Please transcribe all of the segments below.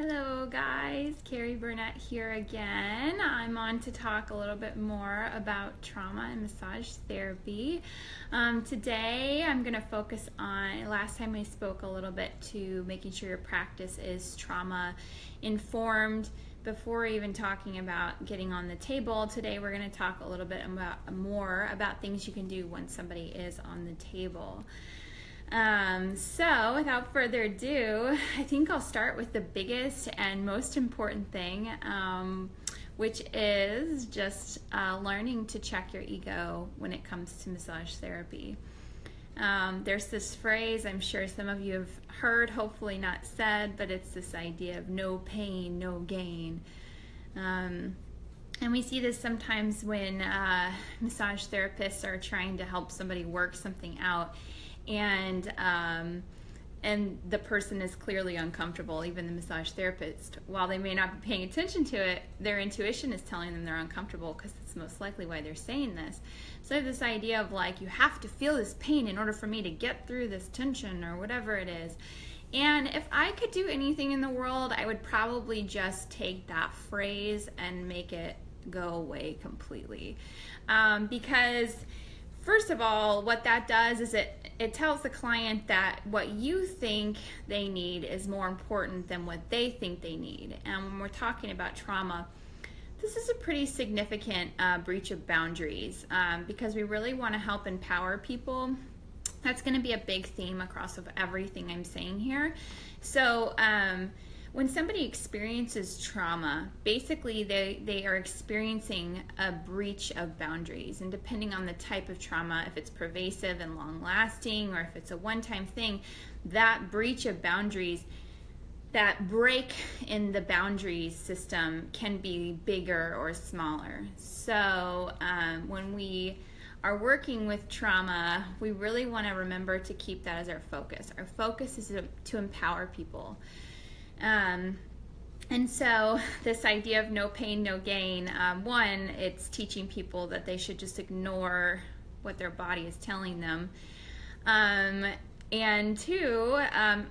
Hello guys, Carrie Burnett here again. I'm on to talk a little bit more about trauma and massage therapy. Today I'm going to focus on, last time I spoke a little bit to making sure your practice is trauma informed before even talking about getting on the table. Today we're going to talk a little bit more about things you can do when somebody is on the table. So without further ado, I think I'll start with the biggest and most important thing, which is just learning to check your ego when it comes to massage therapy. There's this phrase I'm sure some of you have heard, hopefully not said, but it's this idea of no pain, no gain. And we see this sometimes when massage therapists are trying to help somebody work something out, and the person is clearly uncomfortable, even the massage therapist. While they may not be paying attention to it, their intuition is telling them they're uncomfortable because it's most likely why they're saying this. So I have this idea of like, you have to feel this pain in order for me to get through this tension or whatever it is. And if I could do anything in the world, I would probably just take that phrase and make it go away completely. Because first of all, what that does is it tells the client that what you think they need is more important than what they think they need. And when we're talking about trauma, this is a pretty significant breach of boundaries because we really want to help empower people. That's going to be a big theme across of everything I'm saying here. So when somebody experiences trauma, basically they are experiencing a breach of boundaries. And depending on the type of trauma, if it's pervasive and long-lasting or if it's a one-time thing, that breach of boundaries, that break in the boundaries system can be bigger or smaller. So when we are working with trauma, we really want to remember to keep that as our focus. Our focus is to empower people. And so this idea of no pain, no gain, one, it's teaching people that they should just ignore what their body is telling them. And two,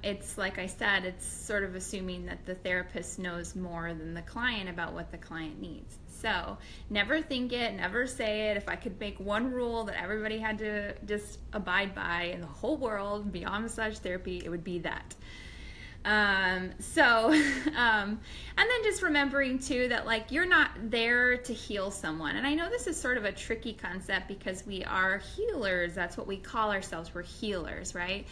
it's like I said, it's sort of assuming that the therapist knows more than the client about what the client needs. So never think it, never say it. If I could make one rule that everybody had to just abide by in the whole world beyond massage therapy, it would be that. And then just remembering too that like you're not there to heal someone. And I know this is sort of a tricky concept because we are healers. That's what we call ourselves. We're healers, right?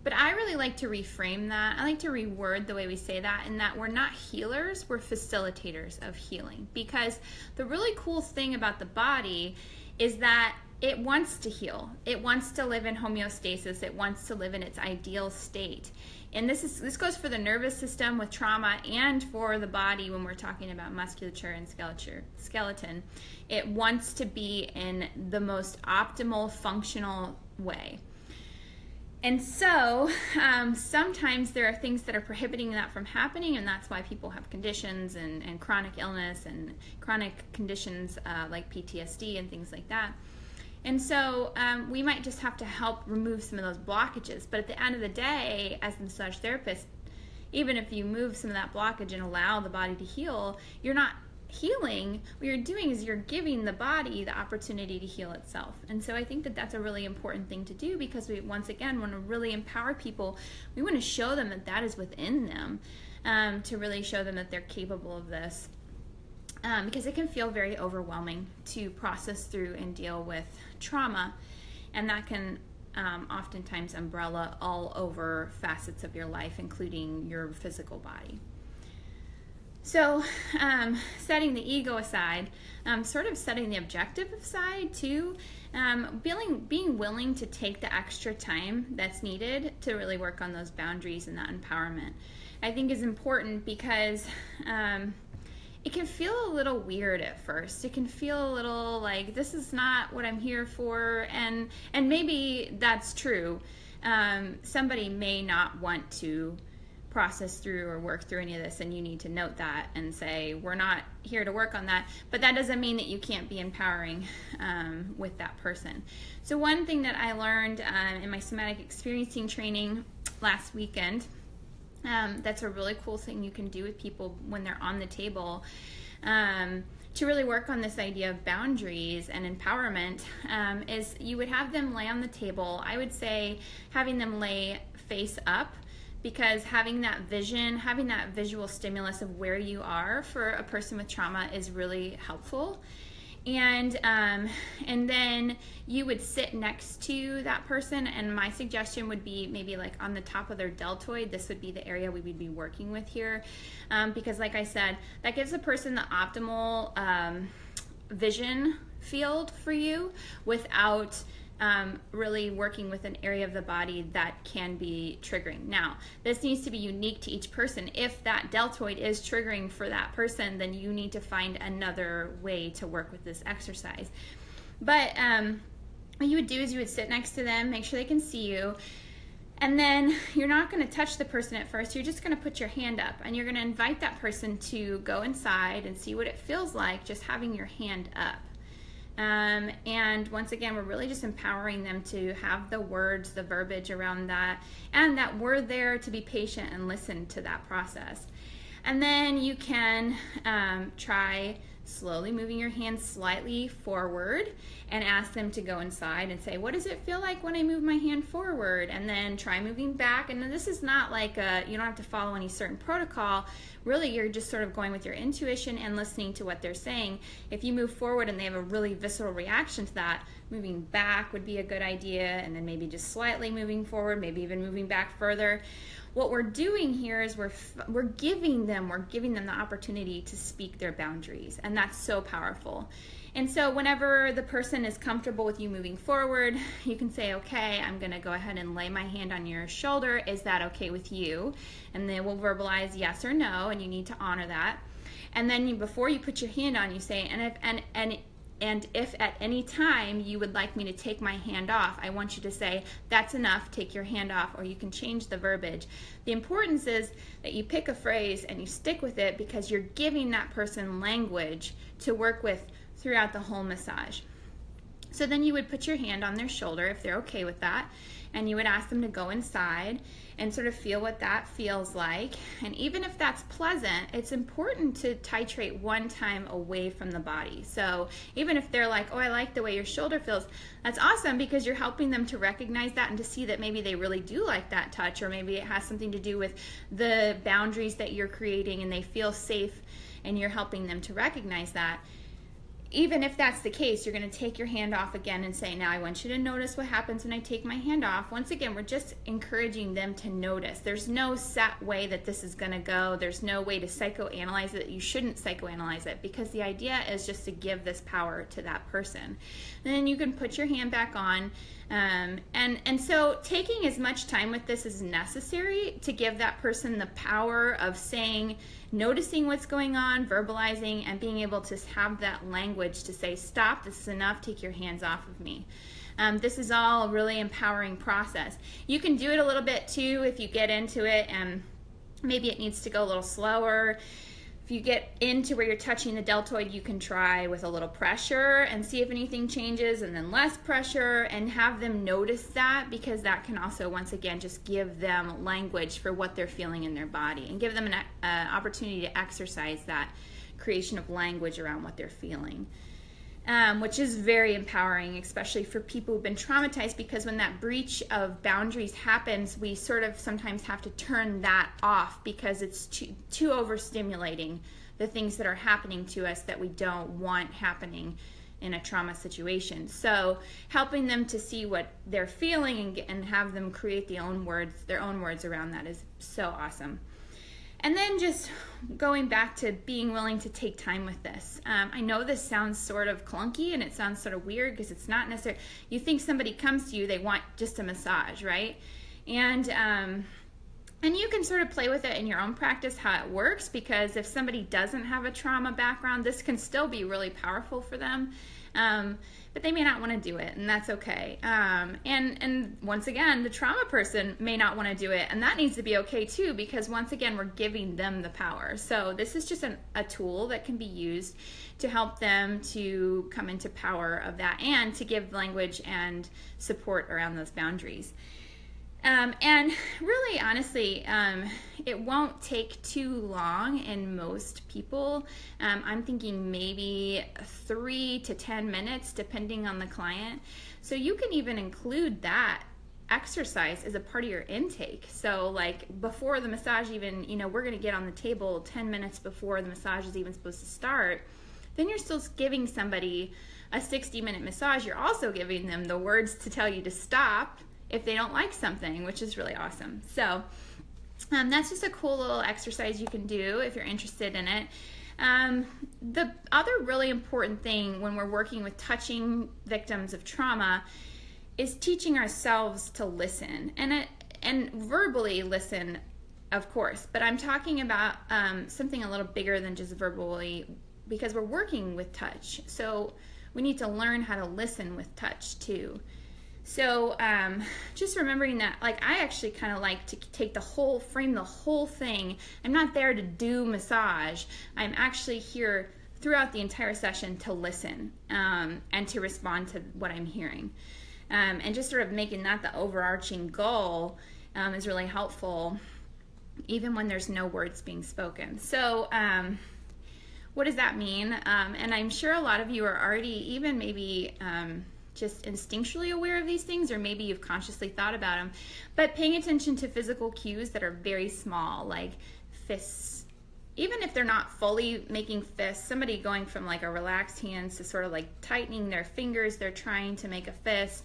But I really like to reframe that. I like to reword the way we say that, in that we're not healers, we're facilitators of healing. Because the really cool thing about the body is that it wants to heal. It wants to live in homeostasis. It wants to live in its ideal state. And this goes for the nervous system with trauma and for the body when we're talking about musculature and skeleton. It wants to be in the most optimal functional way. And so sometimes there are things that are prohibiting that from happening, and that's why people have conditions and chronic illness and chronic conditions like PTSD and things like that. And so we might just have to help remove some of those blockages. But at the end of the day, as a massage therapist, even if you move some of that blockage and allow the body to heal, you're not healing. What you're doing is you're giving the body the opportunity to heal itself. And so I think that that's a really important thing to do, because we, once again, want to really empower people. We want to show them that that is within them, to really show them that they're capable of this. Because it can feel very overwhelming to process through and deal with trauma, and that can oftentimes umbrella all over facets of your life, including your physical body. So setting the ego aside, sort of setting the objective aside too, being willing to take the extra time that's needed to really work on those boundaries and that empowerment, I think is important, because it can feel a little weird at first. It can feel a little like, this is not what I'm here for, and maybe that's true. Somebody may not want to process through or work through any of this, and you need to note that and say, we're not here to work on that. But that doesn't mean that you can't be empowering with that person. So one thing that I learned in my somatic experiencing training last weekend That's a really cool thing you can do with people when they're on the table. To really work on this idea of boundaries and empowerment, is you would have them lay on the table. I would say having them lay face up, because having that vision, having that visual stimulus of where you are for a person with trauma is really helpful. And then you would sit next to that person, and my suggestion would be maybe like on the top of their deltoid. This would be the area we would be working with here, because like I said, that gives the person the optimal vision field for you without really working with an area of the body that can be triggering. Now, this needs to be unique to each person. If that deltoid is triggering for that person, then you need to find another way to work with this exercise. But what you would do is you would sit next to them, make sure they can see you, and then you're not going to touch the person at first. You're just going to put your hand up, and you're going to invite that person to go inside and see what it feels like just having your hand up. And once again, we're really just empowering them to have the words, the verbiage around that, and that we're there to be patient and listen to that process. And then you can try slowly moving your hands slightly forward and ask them to go inside and say, what does it feel like when I move my hand forward? And then try moving back. And this is not like you don't have to follow any certain protocol. Really, you're just sort of going with your intuition and listening to what they're saying. If you move forward and they have a really visceral reaction to that, moving back would be a good idea, and then maybe just slightly moving forward, maybe even moving back further. What we're doing here is we're giving them the opportunity to speak their boundaries, and that's so powerful. And so whenever the person is comfortable with you moving forward, you can say, okay, I'm going to go ahead and lay my hand on your shoulder. Is that okay with you? And then we'll verbalize yes or no, and you need to honor that. And then before you put your hand on, you say, and if at any time you would like me to take my hand off, I want you to say, that's enough, take your hand off, or you can change the verbiage. The importance is that you pick a phrase and you stick with it, because you're giving that person language to work with throughout the whole massage. So then you would put your hand on their shoulder if they're okay with that, and you would ask them to go inside and sort of feel what that feels like. And even if that's pleasant, it's important to titrate one time away from the body. So even if they're like, oh, I like the way your shoulder feels, that's awesome, because you're helping them to recognize that and to see that maybe they really do like that touch, or maybe it has something to do with the boundaries that you're creating and they feel safe, and you're helping them to recognize that. Even if that's the case, you're going to take your hand off again and say, now I want you to notice what happens when I take my hand off. Once again, we're just encouraging them to notice. There's no set way that this is going to go. There's no way to psychoanalyze it. You shouldn't psychoanalyze it, because the idea is just to give this power to that person. And then you can put your hand back on. And so taking as much time with this as necessary to give that person the power of saying, noticing what's going on, verbalizing, and being able to have that language to say, stop, this is enough, take your hands off of me. This is all a really empowering process. You can do it a little bit too if you get into it, and maybe it needs to go a little slower. If you get into where you're touching the deltoid, you can try with a little pressure and see if anything changes, and then less pressure, and have them notice that, because that can also, once again, just give them language for what they're feeling in their body, and give them an opportunity to exercise that creation of language around what they're feeling. Which is very empowering, especially for people who've been traumatized, because when that breach of boundaries happens, we sort of sometimes have to turn that off, because it's too overstimulating the things that are happening to us that we don't want happening in a trauma situation. So helping them to see what they're feeling and have them create their own words around that is so awesome. And then just going back to being willing to take time with this. I know this sounds sort of clunky and it sounds sort of weird, because it's not necessarily, you think somebody comes to you, they want just a massage, right? And you can sort of play with it in your own practice how it works, because if somebody doesn't have a trauma background, this can still be really powerful for them. But they may not want to do it, and that's okay. And once again, the trauma person may not want to do it, and that needs to be okay too, because once again, we're giving them the power. So this is just a tool that can be used to help them to come into power of that, and to give language and support around those boundaries. And really, honestly, it won't take too long in most people. I'm thinking maybe 3 to 10 minutes, depending on the client. So you can even include that exercise as a part of your intake. So like before the massage even, we're going to get on the table 10 minutes before the massage is even supposed to start. Then you're still giving somebody a 60-minute massage. You're also giving them the words to tell you to stop if they don't like something, which is really awesome. So that's just a cool little exercise you can do if you're interested in it. The other really important thing when we're working with touching victims of trauma is teaching ourselves to listen, and verbally listen, of course, but I'm talking about something a little bigger than just verbally, because we're working with touch. So we need to learn how to listen with touch too. So just remembering that, like, I actually kind of like to frame the whole thing. I'm not there to do massage. I'm actually here throughout the entire session to listen and to respond to what I'm hearing. And just sort of making that the overarching goal is really helpful, even when there's no words being spoken. So what does that mean? And I'm sure a lot of you are already even maybe just instinctually aware of these things, or maybe you've consciously thought about them, but paying attention to physical cues that are very small, like fists. Even if they're not fully making fists, somebody going from like a relaxed hands to sort of like tightening their fingers, they're trying to make a fist,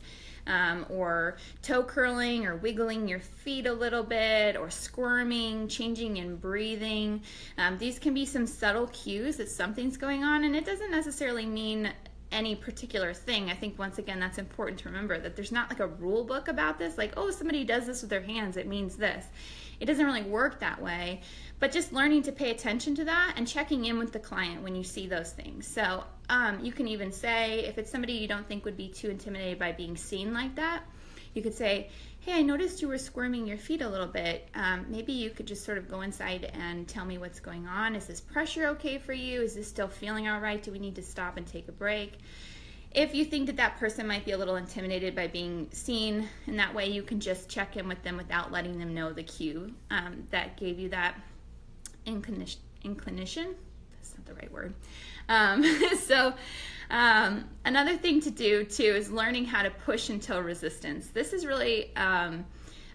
or toe curling or wiggling your feet a little bit, or squirming, changing in breathing. These can be some subtle cues that something's going on, and it doesn't necessarily mean any particular thing. I think once again that's important to remember, that there's not like a rule book about this, like, oh, somebody does this with their hands, it means this. It doesn't really work that way, but just learning to pay attention to that and checking in with the client when you see those things. So you can even say, if it's somebody you don't think would be too intimidated by being seen like that, you could say, hey, I noticed you were squirming your feet a little bit. Maybe you could just sort of go inside and tell me what's going on. Is this pressure okay for you? Is this still feeling all right? Do we need to stop and take a break? If you think that that person might be a little intimidated by being seen in that way, you can just check in with them without letting them know the cue that gave you that inclination. That's not the right word. Another thing to do too is learning how to push until resistance. This is really an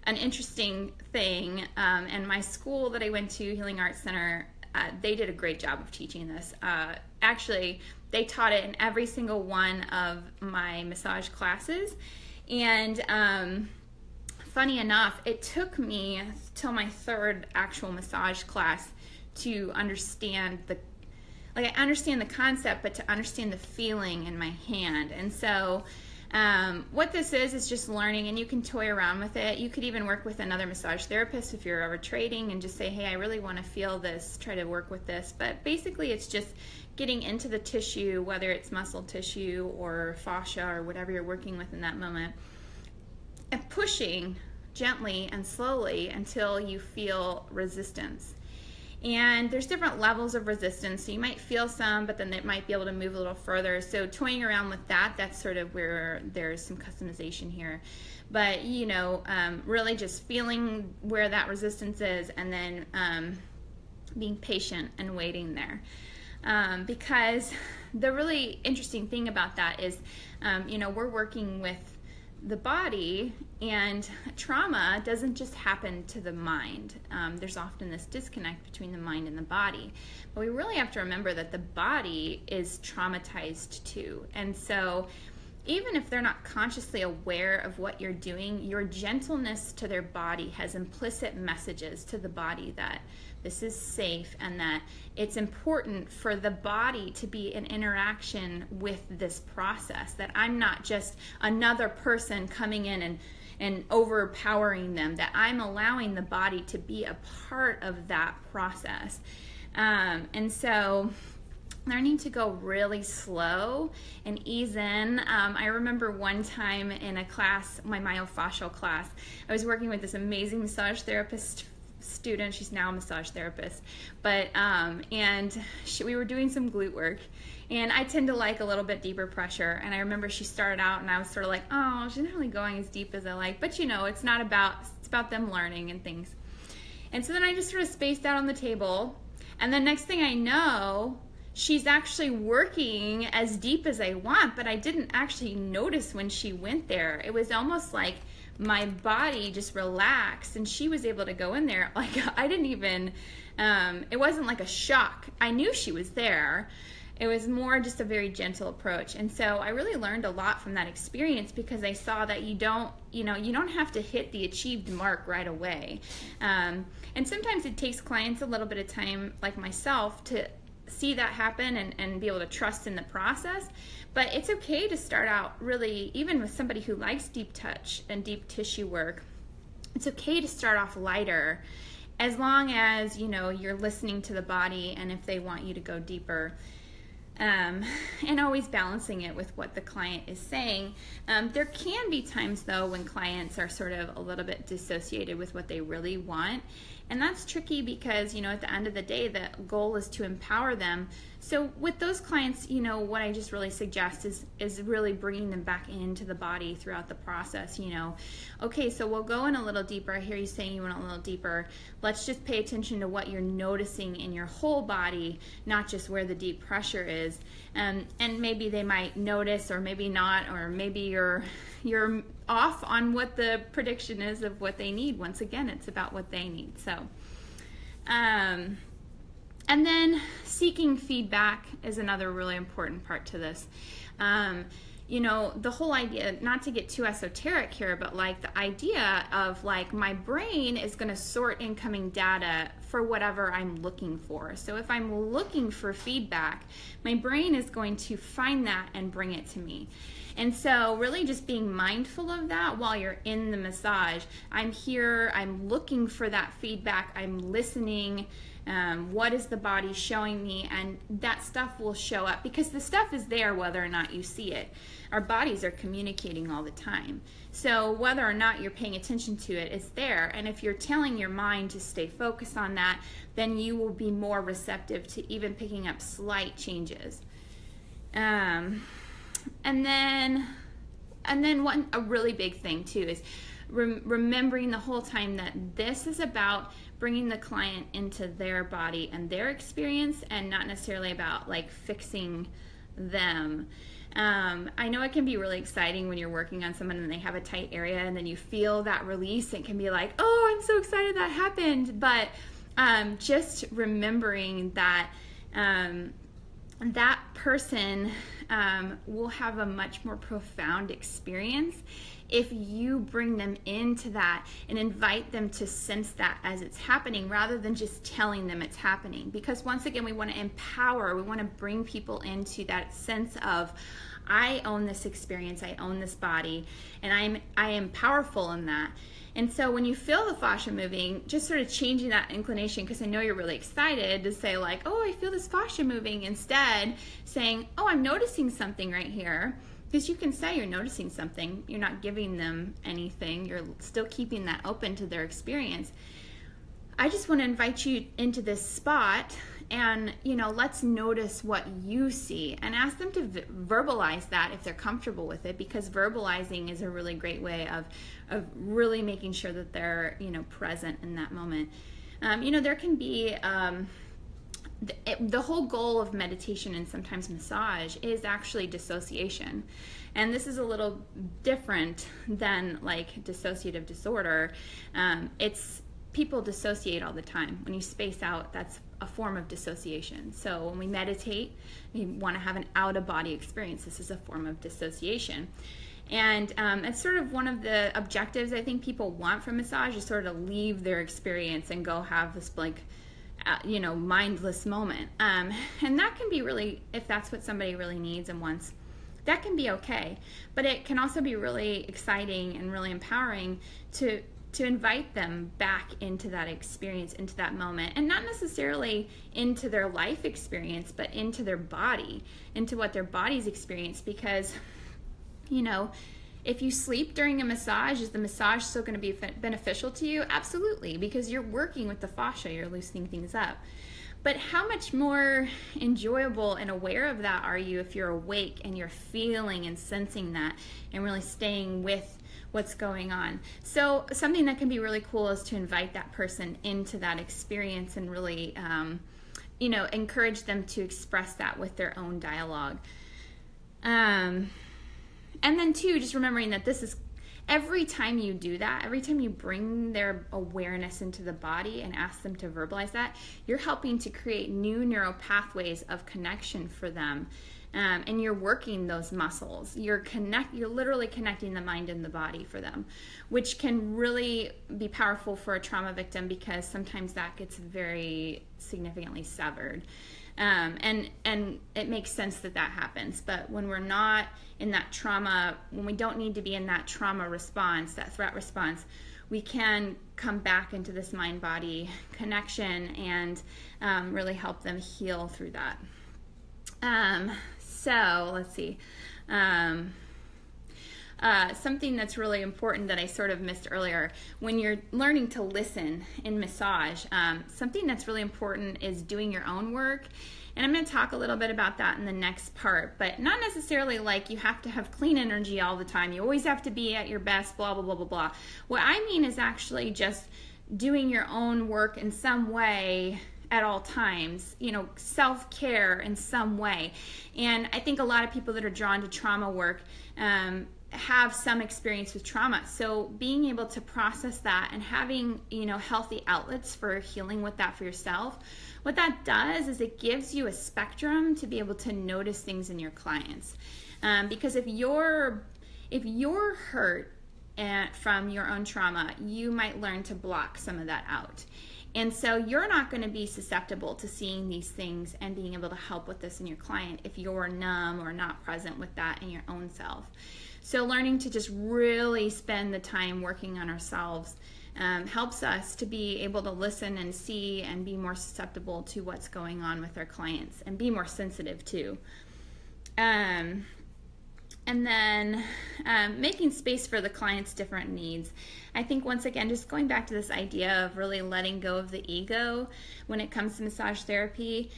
interesting thing, and my school that I went to, Healing Arts Center, they did a great job of teaching this. Actually, they taught it in every single one of my massage classes, and funny enough, it took me till my third actual massage class to understand I understand the concept, but to understand the feeling in my hand. And so what this is just learning, and you can toy around with it. You could even work with another massage therapist if you're ever trading and just say, hey, I really want to feel this, try to work with this. But basically it's just getting into the tissue, whether it's muscle tissue or fascia or whatever you're working with in that moment, and pushing gently and slowly until you feel resistance. And there's different levels of resistance, so you might feel some, but then it might be able to move a little further. So toying around with that, that's sort of where there's some customization here. But, really just feeling where that resistance is, and then being patient and waiting there. Because the really interesting thing about that is, we're working with the body, and trauma doesn't just happen to the mind. There's often this disconnect between the mind and the body, but we really have to remember that the body is traumatized too. And so even if they're not consciously aware of what you're doing, your gentleness to their body has implicit messages to the body that this is safe, and that it's important for the body to be in interaction with this process, that I'm not just another person coming in and overpowering them, that I'm allowing the body to be a part of that process. And so learning to go really slow and ease in. I remember one time in a class, my myofascial class, I was working with this amazing massage therapist student. She's now a massage therapist, but we were doing some glute work, and I tend to like a little bit deeper pressure. And I remember she started out, and I was sort of like, oh, she's not really going as deep as I like. But it's about them learning and things. And so then I just sort of spaced out on the table, and the next thing I know, she's actually working as deep as I want, but I didn't actually notice when she went there. It was almost like my body just relaxed and she was able to go in there. Like I didn't even, it wasn't like a shock. I knew she was there. It was more just a very gentle approach. And so I really learned a lot from that experience, because I saw that you don't have to hit the achieved mark right away. And sometimes it takes clients a little bit of time, like myself, to see that happen and be able to trust in the process. But it's okay to start out really, even with somebody who likes deep touch and deep tissue work, it's okay to start off lighter, as long as you're listening to the body and if they want you to go deeper. And always balancing it with what the client is saying. There can be times though when clients are sort of a little bit dissociated with what they really want, and that's tricky because at the end of the day the goal is to empower them. So with those clients, what I just really suggest is really bringing them back into the body throughout the process. Okay, so we'll go in a little deeper. I hear you saying you went a little deeper. Let's just pay attention to what you're noticing in your whole body, not just where the deep pressure is. And maybe they might notice, or maybe not, or maybe you're off on what the prediction is of what they need. Once again, it's about what they need. So, and then seeking feedback is another really important part to this. The whole idea, not to get too esoteric here, but like the idea of like my brain is going to sort incoming data for whatever I'm looking for. So if I'm looking for feedback, my brain is going to find that and bring it to me. And so really just being mindful of that while you're in the massage. I'm here, I'm looking for that feedback, I'm listening. What is the body showing me? And that stuff will show up, because the stuff is there whether or not you see it. Our bodies are communicating all the time. So whether or not you're paying attention to it, it's there. And if you're telling your mind to stay focused on that, then you will be more receptive to even picking up slight changes. And then a really big thing too is remembering the whole time that this is about bringing the client into their body and their experience, and not necessarily about like fixing them. I know it can be really exciting when you're working on someone and they have a tight area and then you feel that release. It can be like, oh, I'm so excited that happened. But just remembering that that person will have a much more profound experience if you bring them into that and invite them to sense that as it's happening, rather than just telling them it's happening. Because once again, we want to empower, we want to bring people into that sense of, I own this experience, I own this body, and I am powerful in that. And so when you feel the fascia moving, just sort of changing that inclination, because I know you're really excited to say like, oh, I feel this fascia moving, instead saying, oh, I'm noticing something right here. Because you can say you're noticing something, you're not giving them anything, you're still keeping that open to their experience. I just want to invite you into this spot, and let's notice what you see, and ask them to verbalize that if they're comfortable with it, because verbalizing is a really great way of really making sure that they're present in that moment. There can be the whole goal of meditation and sometimes massage is actually dissociation. And this is a little different than like dissociative disorder. People dissociate all the time. When you space out, that's a form of dissociation. So when we meditate, we want to have an out-of-body experience. This is a form of dissociation. And it's sort of one of the objectives I think people want from massage, is sort of leave their experience and go have this like mindless moment. And that can be really, if that's what somebody really needs and wants, that can be okay. But it can also be really exciting and really empowering to invite them back into that experience, into that moment, and not necessarily into their life experience, but into their body, into what their bodies experience. Because, If you sleep during a massage, is the massage still going to be beneficial to you? Absolutely, because you're working with the fascia, you're loosening things up. But how much more enjoyable and aware of that are you if you're awake and you're feeling and sensing that and really staying with what's going on? So something that can be really cool is to invite that person into that experience and really, encourage them to express that with their own dialogue. And then too, just remembering that this is, every time you do that, every time you bring their awareness into the body and ask them to verbalize that, you're helping to create new neural pathways of connection for them. And you're working those muscles. You're literally connecting the mind and the body for them, which can really be powerful for a trauma victim because sometimes that gets very significantly severed. And it makes sense that happens. But when we're not in that trauma, when we don't need to be in that trauma response, that threat response, we can come back into this mind-body connection and really help them heal through that. So let's see. Something that's really important that I sort of missed earlier, when you're learning to listen in massage, something that's really important is doing your own work. And I'm going to talk a little bit about that in the next part, but not necessarily like you have to have clean energy all the time. You always have to be at your best, blah, blah, blah, blah, blah. What I mean is actually just doing your own work in some way at all times, self-care in some way. And I think a lot of people that are drawn to trauma work have some experience with trauma. So being able to process that and having, healthy outlets for healing with that for yourself, what that does is it gives you a spectrum to be able to notice things in your clients. Because if you're hurt from your own trauma, you might learn to block some of that out. And so you're not going to be susceptible to seeing these things and being able to help with this in your client if you're numb or not present with that in your own self. So learning to just really spend the time working on ourselves helps us to be able to listen and see and be more susceptible to what's going on with our clients and be more sensitive too. And then making space for the client's different needs. I think once again, just going back to this idea of really letting go of the ego when it comes to massage therapy.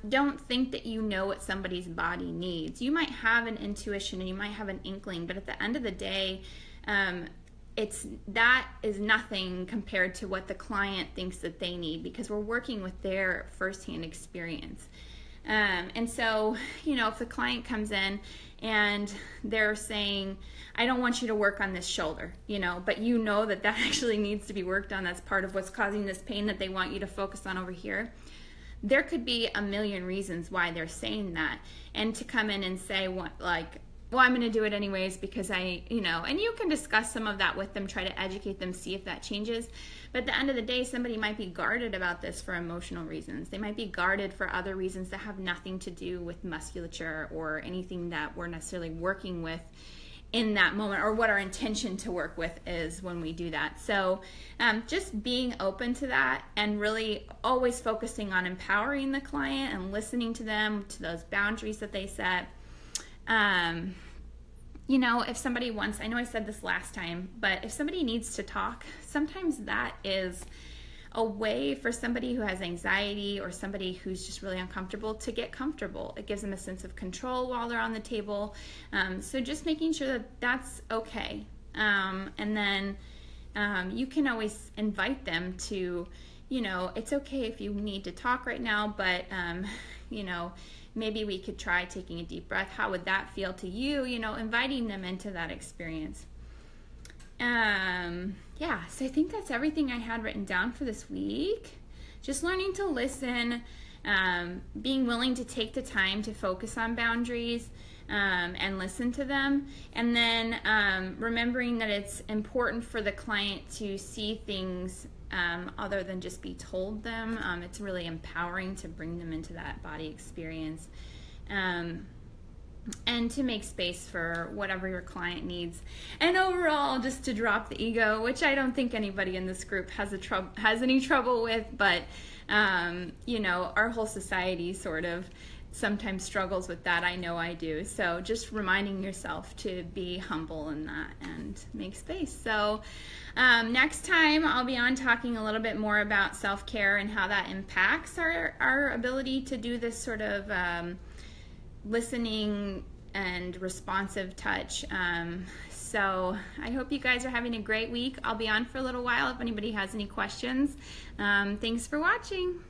Don't think that you know what somebody's body needs. You might have an intuition and you might have an inkling, but at the end of the day, that is nothing compared to what the client thinks that they need, because we're working with their firsthand experience. And so, if the client comes in and they're saying, I don't want you to work on this shoulder, but that actually needs to be worked on. That's part of what's causing this pain that they want you to focus on over here. There could be a million reasons why they're saying that. And to come in and say, well, I'm going to do it anyways because and you can discuss some of that with them, try to educate them, see if that changes. But at the end of the day, somebody might be guarded about this for emotional reasons. They might be guarded for other reasons that have nothing to do with musculature or anything that we're necessarily working with in that moment, or what our intention to work with is when we do that. So just being open to that and really always focusing on empowering the client and listening to them, to those boundaries that they set. If somebody wants, I know I said this last time, but if somebody needs to talk, sometimes that is a way for somebody who has anxiety or somebody who's just really uncomfortable to get comfortable. It gives them a sense of control while they're on the table. So just making sure that that's okay. And then you can always invite them to, it's okay if you need to talk right now, but, maybe we could try taking a deep breath. How would that feel to you? Inviting them into that experience. So I think that's everything I had written down for this week. Just learning to listen, being willing to take the time to focus on boundaries and listen to them. And then remembering that it's important for the client to see things other than just be told them. It's really empowering to bring them into that body experience. And to make space for whatever your client needs. And overall, just to drop the ego, which I don't think anybody in this group has any trouble with, but, our whole society sort of sometimes struggles with that. I know I do. So just reminding yourself to be humble in that and make space. So next time I'll be on talking a little bit more about self-care and how that impacts our ability to do this sort of listening and responsive touch. So I hope you guys are having a great week. I'll be on for a little while if anybody has any questions. Thanks for watching.